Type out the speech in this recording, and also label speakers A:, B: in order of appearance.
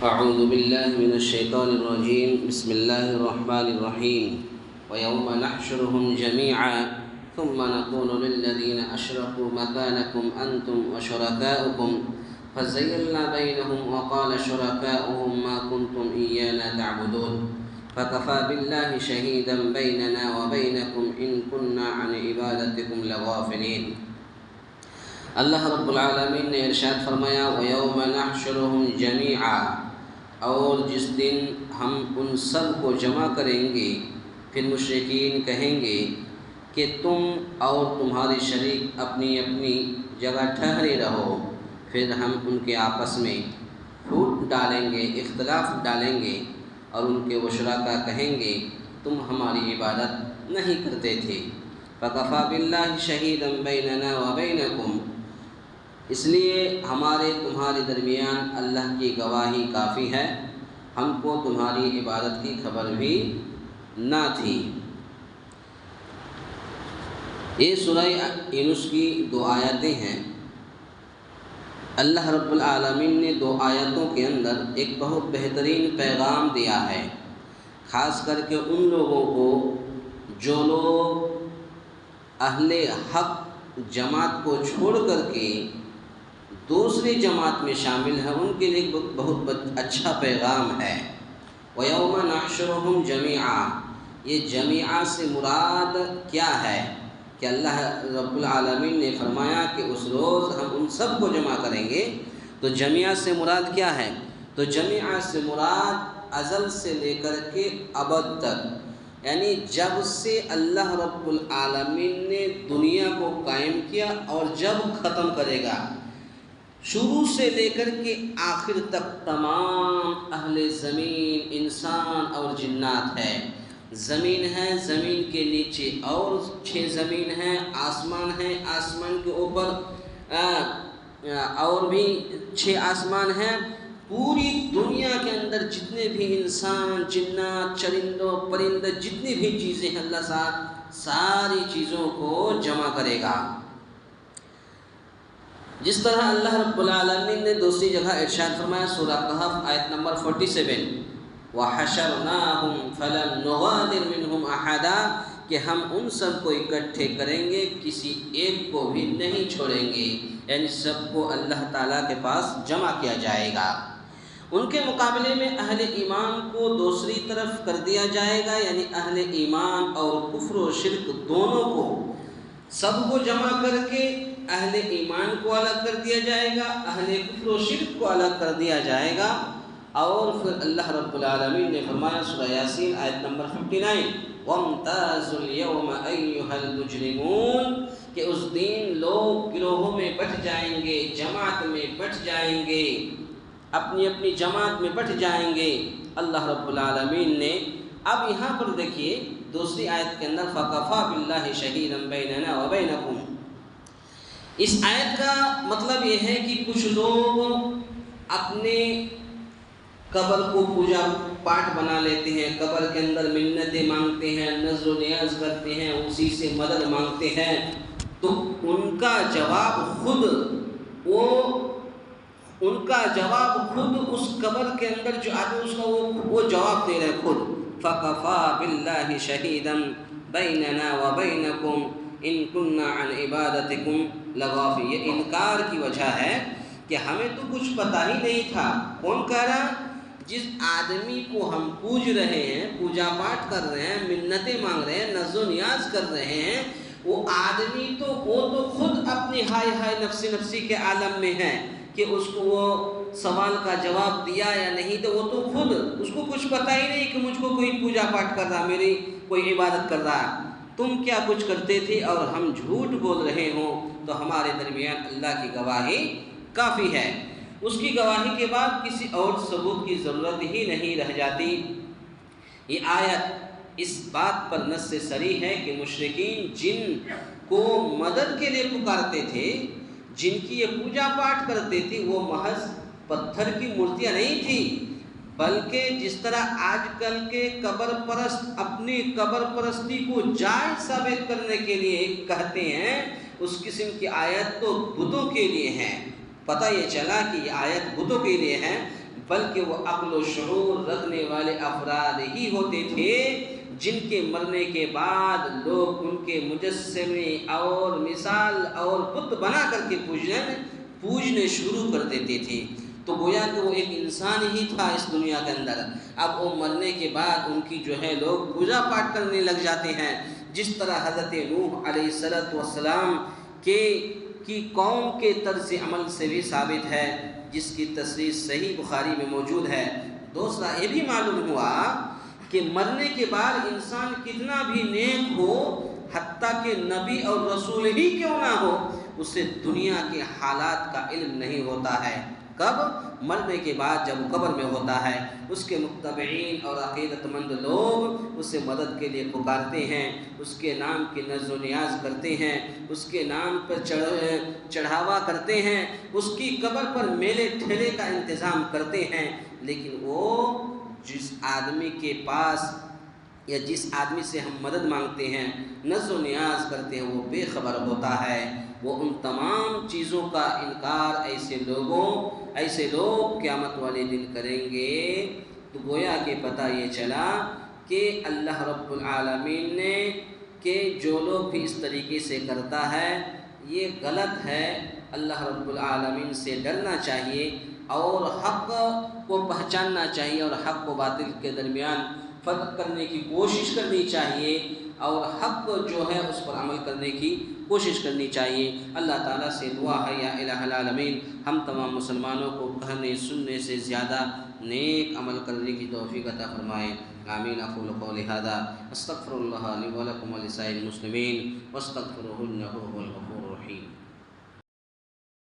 A: أعوذ بالله من الشيطان الرجيم بسم الله الرحمن الرحيم ويوم نحشرهم جميعا ثم نقول للذين أشركوا مكانكم أنتم وشركاؤكم فزيلنا بينهم وقال شركاؤهم ما كنتم إيانا تعبدون فكفى بالله شهيدا بيننا وبينكم إن كنا عن عبادتكم لغافلين۔ اللہ رب العالمین نے ارشاد فرمایا وَيَوْمَ نَحْشُرُهُمْ جَمِيعًا، اور جس دن ہم ان سب کو جمع کریں گے، پھر مشرکین کہیں گے کہ تم اور تمہارے شریک اپنی اپنی جگہ ٹھہرے رہو، پھر ہم ان کے آپس میں پھوٹ ڈالیں گے، اختلاف ڈالیں گے، اور ان کے وہ شرکا کہیں گے تم ہماری عبادت نہیں کرتے تھے۔ فَكَفَى بِاللَّهِ شَهِيدًا بَيْنَنَا وَبَيْنَكُمْ، اس لیے ہمارے تمہارے درمیان اللہ کی گواہی کافی ہے، ہم کو تمہاری عبادت کی خبر بھی نہ تھی۔ یہ سورہ یونس کی 2 آیتیں ہیں۔ اللہ رب العالمین نے 2 آیتوں کے اندر ایک بہت بہترین پیغام دیا ہے، خاص کر کے ان لوگوں کو جو لوگ اہل حق جماعت کو چھوڑ کر کے دوسری جماعت میں شامل ہیں، ان کے لیے بہت اچھا پیغام ہے۔ وَيَوْمَ نَحْشُرُهُمْ جَمِيعًا، یہ جمیعہ سے مراد کیا ہے کہ اللہ رب العالمین نے فرمایا کہ اس روز ہم ان سب کو جمع کریں گے، تو جمیعہ سے مراد کیا ہے؟ تو جمیعہ سے مراد ازل سے لے کر کے ابد تک، یعنی جب سے اللہ رب العالمین نے دنیا کو قائم کیا اور جب ختم کرے گا، شروع سے لے کر کے آخر تک تمام اہل زمین انسان اور جنات ہے۔ زمین ہے، زمین کے نیچے اور 6 زمین ہیں، آسمان ہے، آسمان کے اوپر اور بھی 6 آسمان ہیں۔ پوری دنیا کے اندر جتنے بھی انسان، جنات، چرندوں، پرندے، جتنی بھی چیزیں ہیں، اللہ ساری چیزوں کو جمع کرے گا۔ جس طرح اللہ رب العالمین نے دوسری جگہ ارشاد فرمایا سورہ کہف آیت نمبر 47 وَحَشَرْنَاهُمْ فَلَمْ نُغَادِرْ مِنْهُمْ أَحَدًا، کہ ہم ان سب کو اکٹھے کریں گے، کسی ایک کو بھی نہیں چھوڑیں گے، یعنی سب کو اللہ تعالیٰ کے پاس جمع کیا جائے گا۔ ان کے مقابلے میں اہل ایمان کو دوسری طرف کر دیا جائے گا، یعنی اہل ایمان اور کفر و شرک دونوں کو سب کو جمع کر کے اہل ایمان کو الگ کر دیا جائے گا، اہل کفر و شرک کو الگ کر دیا جائے گا۔ اور پھر اللہ رب العالمین نے فرمایا سورہ یاسین آیت نمبر 59 وَامْتَازُوا الْيَوْمَ أَيُّهَا الْمُجْرِمُونَ، کہ اس دن لوگ گروہوں میں بٹ جائیں گے، جماعت میں بٹ جائیں گے، اپنی اپنی جماعت میں بٹ جائیں گے۔ اللہ رب العالمین نے اب یہاں پر دیکھیے دوسری آیت کے اندر فَكَفَى بِاللَّهِ شَهِيدًا بَيْنَنَا وَبَيْنَكُمْ، اس آیت کا مطلب یہ ہے کہ کچھ لوگ اپنے قبر کو پوجا پاٹ بنا لیتے ہیں، قبر کے اندر منتیں مانگتے ہیں، نذر و نیاز کرتے ہیں، اسی سے مدد مانگتے ہیں، تو ان کا جواب خود اس قبر کے اندر جو آدمی اس کا وہ جواب دے رہے ہیں خود۔ فَكَفَى بِاللَّهِ شَهِيدًا بَيْنَنَا وَبَيْنَكُمْ إِن كُنَّا عَنْ عِبَادَتِكُمْ لَغَافِلِينَ، یہ انکار کی وجہ ہے کہ ہمیں تو کچھ پتہ ہی نہیں تھا۔ کون کہہ رہا؟ جس آدمی کو ہم پوج رہے ہیں، پوجا پاٹ کر رہے ہیں، منتیں مانگ رہے ہیں، نذر و نیاز کر رہے ہیں، وہ آدمی وہ تو خود اپنی ہائے نفسی کے عالم میں ہے کہ اس کو وہ سوال کا جواب دیا یا نہیں، تو وہ تو خود اس کو کچھ پتہ ہی نہیں کہ مجھ کو کوئی پوجا پاٹ کر رہا، میری کوئی عبادت کر رہا۔ تم کیا کچھ کرتے تھے اور ہم جھوٹ بول رہے ہوں، تو ہمارے درمیان اللہ کی گواہی کافی ہے۔ اس کی گواہی کے بعد کسی اور ثبوت کی ضرورت ہی نہیں رہ جاتی۔ یہ آیت اس بات پر نص صریح ہے کہ مشرکین جن کو مدد کے لیے پکارتے تھے، جن کی یہ پوجا پاٹ کرتے تھے، وہ محض پتھر کی مورتیاں نہیں تھی، بلکہ جس طرح آج کل کے قبر پرست اپنی قبر پرستی کو جائز ثابت کرنے کے لیے کہتے ہیں، اس قسم کی آیت تو بتوں کے لیے ہیں۔ پتہ یہ چلا کہ یہ آیت بتوں کے لیے ہے، بلکہ وہ عقل و شعور رکھنے والے افراد ہی ہوتے تھے جن کے مرنے کے بعد لوگ ان کے مجسمے اور مثال اور بت بنا کر کے پوجنے شروع کر دیتے تھے۔ تو گویا کہ وہ ایک انسان ہی تھا اس دنیا کے اندر، اب وہ مرنے کے بعد ان کی جو ہے لوگ پوجا پاٹ کرنے لگ جاتے ہیں، جس طرح حضرت نوح علیہ السلام کی قوم کے طرز عمل سے بھی ثابت ہے، جس کی تصریح صحیح بخاری میں موجود ہے۔ دوسرا یہ بھی معلوم ہوا کہ مرنے کے بعد انسان کتنا بھی نیک ہو، حتیٰ کہ نبی اور رسول ہی کیوں نہ ہو، اسے دنیا کے حالات کا علم نہیں ہوتا ہے۔ کب؟ مرنے کے بعد جب قبر میں ہوتا ہے۔ اس کے متبعین اور عقیدت مند لوگ اسے مدد کے لیے پکارتے ہیں، اس کے نام کی نذر و نیاز کرتے ہیں، اس کے نام پر چڑھاوا کرتے ہیں، اس کی قبر پر میلے ٹھیلے کا انتظام کرتے ہیں، لیکن وہ جس آدمی کے پاس یا جس آدمی سے ہم مدد مانگتے ہیں، نذر و نیاز کرتے ہیں، وہ بے خبر ہوتا ہے۔ وہ ان تمام چیزوں کا انکار ایسے لوگ قیامت والے دن کریں گے۔ تو گویا کہ پتہ یہ چلا کہ اللہ رب العالمین نے کہ جو لوگ بھی اس طریقے سے کرتا ہے یہ غلط ہے۔ اللہ رب العالمین سے ڈرنا چاہیے اور حق کو پہچاننا چاہیے اور حق و باطل کے درمیان فرق کرنے کی کوشش کرنی چاہیے اور حق جو ہے اس پر عمل کرنے کی کوشش کرنی چاہیے۔ اللہ تعالیٰ سے دعا ہے یا الہ العالمین ہم تمام مسلمانوں کو کہنے سننے سے زیادہ نیک عمل کرنے کی توفیق عطا فرمائے۔ آمین۔ اقول قولی ھذا استغفر اللہ لی ولکم ولسائر المسلمین واستغفروہ انہ هو الغفور الرحیم۔